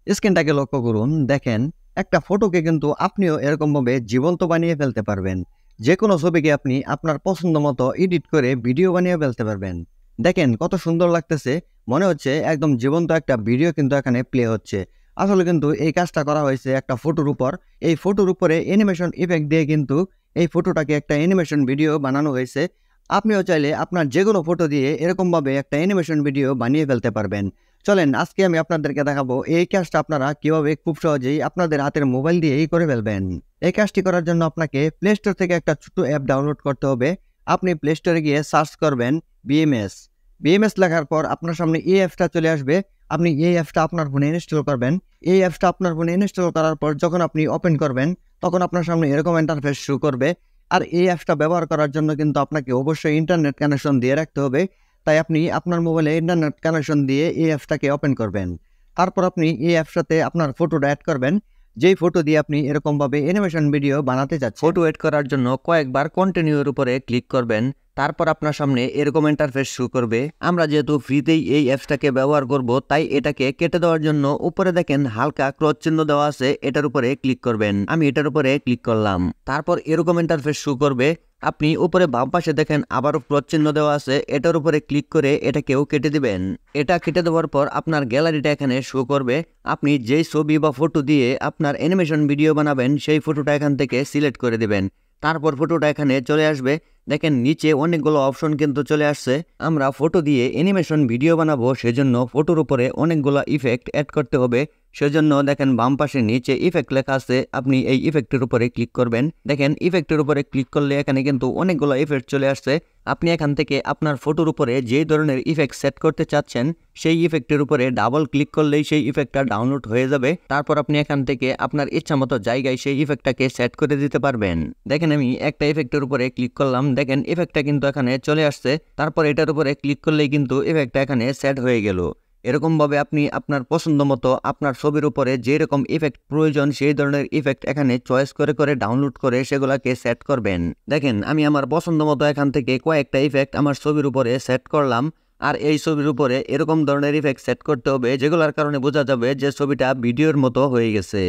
স্ক্রিনটাকে লক্ষ্য করুন, দেখেন একটা ফটোকে কিন্তু আপনিও এরকমভাবে জীবন্ত বানিয়ে ফেলতে পারবেন। যেকোনো ছবিকে আপনি আপনার পছন্দ মতো এডিট করে ভিডিও বানিয়ে ফেলতে পারবেন। দেখেন কত সুন্দর লাগতেছে, মনে হচ্ছে একদম জীবন্ত একটা ভিডিও কিন্তু এখানে প্লে হচ্ছে। আসলে কিন্তু এই কাজটা করা হয়েছে একটা ফটোর উপর। এই ফটোর উপরে অ্যানিমেশন ইফেক্ট দিয়ে কিন্তু এই ফটোটাকে একটা অ্যানিমেশন ভিডিও বানানো হয়েছে। আপনিও চাইলে আপনার যেকোনো ফটো দিয়ে এরকমভাবে একটা অ্যানিমেশন ভিডিও বানিয়ে ফেলতে পারবেন। চলেন আজকে আমি আপনাদেরকে দেখাবো এই কাজটা আপনারা কিভাবে খুব সহজেই আপনাদের হাতের মোবাইল দিয়েই করে ফেলবেন। এই কাজটি করার জন্য আপনাকে প্লে স্টোর থেকে একটা ছোট অ্যাপ ডাউনলোড করতে হবে। আপনি প্লে স্টোরে গিয়ে সার্চ করবেন বিএমএস। বিএমএস লেখার পর আপনার সামনে এই অ্যাপটা চলে আসবে। আপনি এই অ্যাপটা আপনার ফোনে ইনস্টল করবেন। এই অ্যাপটা আপনার ফোনে ইনস্টল করার পর যখন আপনি ওপেন করবেন, তখন আপনার সামনে এরকম ইন্টারফেস শো করবে। আর এই অ্যাপটা ব্যবহার করার জন্য কিন্তু আপনাকে অবশ্যই ইন্টারনেট কানেকশন দিয়ে রাখতে হবে। তাই আপনি আপনার মোবাইলে ইন্টারনেট কানেকশন দিয়ে এই অ্যাপসটাকে ওপেন করবেন। তারপর আপনি এই অ্যাপসটাতে আপনার ফটোটা অ্যাড করবেন। যেই ফটো দিয়ে আপনি এরকমভাবে অ্যানিমেশন ভিডিও বানাতে চাচ্ছেন। ফটো এড করার জন্য কয়েকবার কন্টিনিউর উপরে ক্লিক করবেন। তারপর আপনার সামনে এরকম ইন্টারফেস শো করবে। আমরা যেহেতু ফ্রিতেই এই অ্যাপসটাকে ব্যবহার করব, তাই এটাকে কেটে দেওয়ার জন্য উপরে দেখেন হালকা ক্রস চিহ্ন দেওয়া আছে, এটার উপরে ক্লিক করবেন। আমি এটার উপরে ক্লিক করলাম। তারপর এরকম ইন্টারফেস শো করবে। আপনি উপরে বাম পাশে দেখেন আবারও ক্রস চিহ্ন দেওয়া আছে, এটার উপরে ক্লিক করে এটাকেও কেটে দিবেন। এটা কেটে দেওয়ার পর আপনার গ্যালারিটা এখানে শো করবে। আপনি যেই ছবি বা ফটো দিয়ে আপনার অ্যানিমেশন ভিডিও বানাবেন সেই ফটোটা এখান থেকে সিলেক্ট করে দিবেন। তারপর ফটোটা এখানে চলে আসবে। দেখেন নিচে অনেকগুলো অপশন কিন্তু চলে আসছে। আমরা ফটো দিয়ে অ্যানিমেশন ভিডিও বানাবো, সেজন্য ফটোর উপরে অনেকগুলো ইফেক্ট অ্যাড করতে হবে। সেজন্য দেখেন বাম পাশে নিচে ইফেক্ট লেখা আছে, আপনি এই ইফেক্টের উপরে ক্লিক করবেন। দেখেন ইফেক্টের উপরে ক্লিক করলে এখানে কিন্তু অনেকগুলো ইফেক্ট চলে আসছে। আপনি এখান থেকে আপনার ফটোর উপরে যে ধরনের ইফেক্ট সেট করতে চাচ্ছেন সেই ইফেক্টের উপরে ডাবল ক্লিক করলেই সেই ইফেক্টটা ডাউনলোড হয়ে যাবে। তারপর আপনি এখান থেকে আপনার ইচ্ছা মতো জায়গায় সেই ইফেক্টটাকে সেট করে দিতে পারবেন। দেখেন আমি একটা ইফেক্টের উপরে ক্লিক করলাম, দেখেন ইফেক্টটা কিন্তু এখানে চলে আসছে। তারপর এটার উপরে ক্লিক করলেই কিন্তু ইফেক্টটা এখানে সেট হয়ে গেল। এরকমভাবে আপনি আপনার পছন্দ মতো আপনার ছবির উপরে যেরকম ইফেক্ট প্রয়োজন সেই ধরনের ইফেক্ট এখানে চয়েস করে করে ডাউনলোড করে সেগুলোকে সেট করবেন। দেখেন আমি আমার পছন্দ মতো এখান থেকে কয়েকটা ইফেক্ট আমার ছবির উপরে সেট করলাম। আর এই ছবির উপরে এরকম ধরনের ইফেক্ট সেট করতে হবে যেগুলোর কারণে বোঝা যাবে যে ছবিটা ভিডিওর মতো হয়ে গেছে।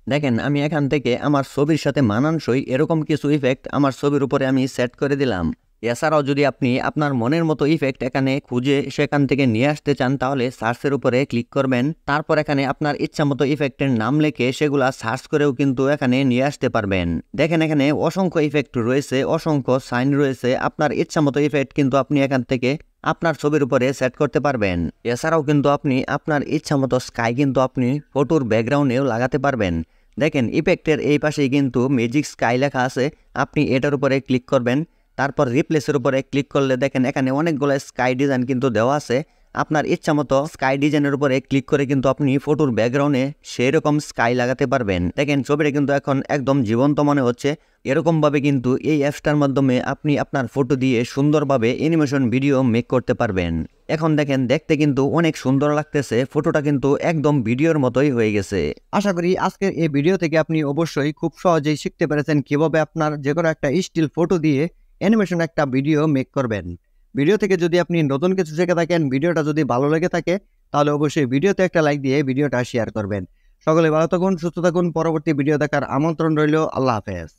দেখেন আমি এখান থেকে আমার ছবির সাথে মানানসই এরকম কিছু ইফেক্ট আমার ছবির উপরে আমি সেট করে দিলাম। এছাড়াও যদি আপনি আপনার মনের মতো ইফেক্ট এখানে খুঁজে সেখান থেকে নিয়ে আসতে চান, তাহলে সার্চের উপরে ক্লিক করবেন। তারপর এখানে আপনার ইচ্ছা মতো ইফেক্টের নাম লিখে সেগুলা সার্চ করেও কিন্তু এখানে নিয়ে আসতে পারবেন। দেখেন এখানে অসংখ্য ইফেক্ট রয়েছে, অসংখ্য সাইন রয়েছে। আপনার ইচ্ছা মতো ইফেক্ট কিন্তু আপনি এখান থেকে আপনার ছবির উপরে সেট করতে পারবেন। এছাড়াও কিন্তু আপনি আপনার ইচ্ছা মতো স্কাই কিন্তু আপনি ফটোর ব্যাকগ্রাউন্ডেও লাগাতে পারবেন। দেখেন ইফেক্টের এই পাশেই কিন্তু ম্যাজিক স্কাই লেখা আছে, আপনি এটার উপরে ক্লিক করবেন। তারপর রিপ্লেসের উপরে ক্লিক করলে দেখেন এখানে অনেকগুলো স্কাই ডিজাইন কিন্তু দেওয়া আছে। আপনার ইচ্ছা মতো স্কাই ডিজাইনের উপরে ক্লিক করে কিন্তু আপনি ফটোর ব্যাকগ্রাউন্ডে সেই রকম স্কাই লাগাতে পারবেন। দেখেন ছবিটা কিন্তু এখন একদম জীবন্ত মনে হচ্ছে। এরকমভাবে কিন্তু এই অ্যাপসটার মাধ্যমে আপনি আপনার ফটো দিয়ে সুন্দরভাবে অ্যানিমেশন ভিডিও মেক করতে পারবেন। এখন দেখেন দেখতে কিন্তু অনেক সুন্দর লাগতেছে, ফটোটা কিন্তু একদম ভিডিওর মতোই হয়ে গেছে। আশা করি আজকের এই ভিডিও থেকে আপনি অবশ্যই খুব সহজেই শিখতে পেরেছেন কিভাবে আপনার যে কোনো একটা স্টিল ফটো দিয়ে অ্যানিমেশন একটা ভিডিও মেক করবেন। ভিডিও থেকে যদি আপনি নতুন কিছু শিখে থাকেন, ভিডিওটা যদি ভালো লেগে থাকে, তাহলে অবশ্যই ভিডিওতে একটা লাইক দিয়ে ভিডিওটা শেয়ার করবেন। সকলে ভালো থাকুন, সুস্থ থাকুন। পরবর্তী ভিডিও দেখার আমন্ত্রণ রইল। আল্লাহ হাফেজ।